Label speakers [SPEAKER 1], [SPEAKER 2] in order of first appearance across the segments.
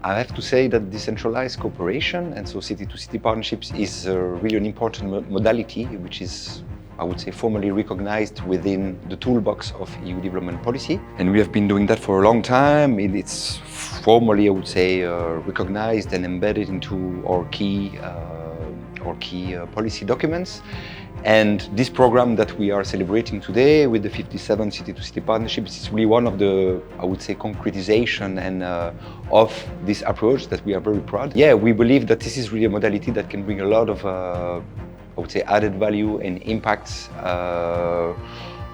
[SPEAKER 1] I have to say that decentralized cooperation and so city-to-city partnerships is really an important modality, which is, I would say, formally recognized within the toolbox of EU development policy. And we have been doing that for a long time. It's formally, I would say, recognized and embedded into our key policy documents. And this program that we are celebrating today with the 57 city-to-city partnerships is really one of the, I would say, concretization and of this approach that we are very proud. Yeah, we believe that this is really a modality that can bring a lot of, I would say, added value and impacts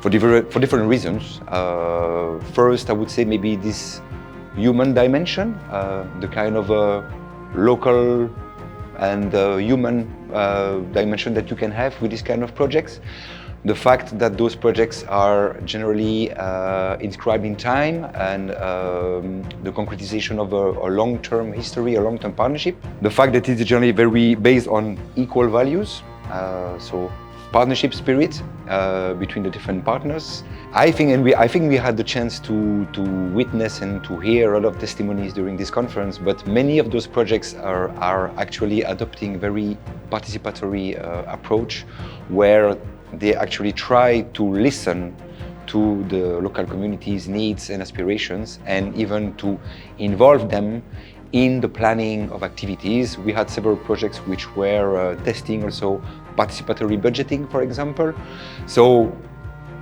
[SPEAKER 1] for different reasons. First, I would say maybe this human dimension, the kind of local and human dimension that you can have with these kind of projects. The fact that those projects are generally inscribed in time and the concretization of a long-term history, a long-term partnership. The fact that it is generally very based on equal values, so partnership spirit between the different partners. I think we had the chance to witness and to hear a lot of testimonies during this conference, but many of those projects are actually adopting very participatory approach where they actually try to listen to the local community's needs and aspirations and even to involve them in the planning of activities. We had several projects which were testing also participatory budgeting, for example. So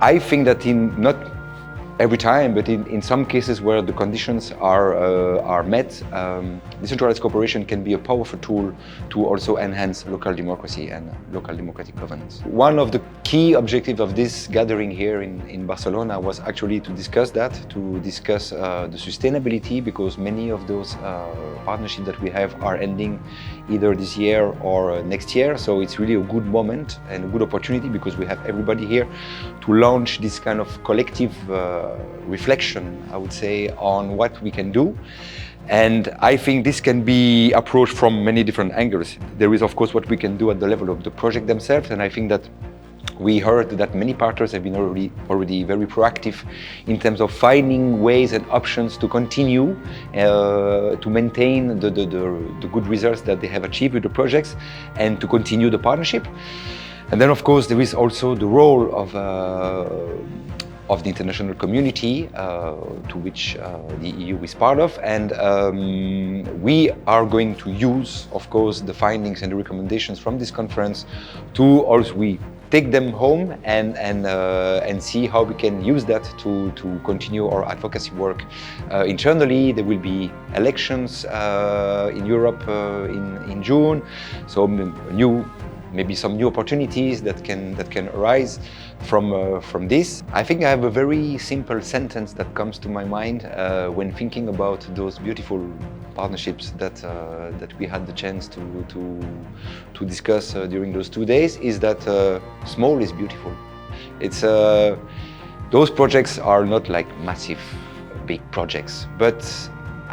[SPEAKER 1] I think that in not every time, but in some cases where the conditions are met, decentralized cooperation can be a powerful tool to also enhance local democracy and local democratic governance. One of the key objectives of this gathering here in Barcelona was actually to discuss that, to discuss the sustainability, because many of those partnerships that we have are ending either this year or next year. So it's really a good moment and a good opportunity because we have everybody here to launch this kind of collective reflection, I would say, on what we can do. And I think this can be approached from many different angles. There is, of course, what we can do at the level of the project themselves, and I think that we heard that many partners have been already very proactive in terms of finding ways and options to continue to maintain the good results that they have achieved with the projects and to continue the partnership. And then, of course, there is also the role of the international community to which the EU is part of. And we are going to use, of course, the findings and the recommendations from this conference to also take them home and see how we can use that to continue our advocacy work internally. There will be elections in Europe in June, so maybe some new opportunities that can arise from this. I think I have a very simple sentence that comes to my mind when thinking about those beautiful partnerships that we had the chance to discuss during those 2 days, is that small is beautiful. It's those projects are not like massive, big projects, but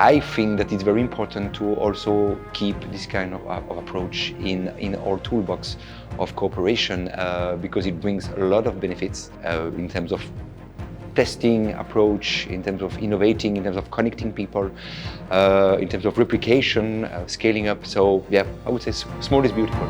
[SPEAKER 1] I think that it's very important to also keep this kind of approach in our toolbox of cooperation because it brings a lot of benefits in terms of testing approach, in terms of innovating, in terms of connecting people, in terms of replication, scaling up. So yeah, I would say small is beautiful.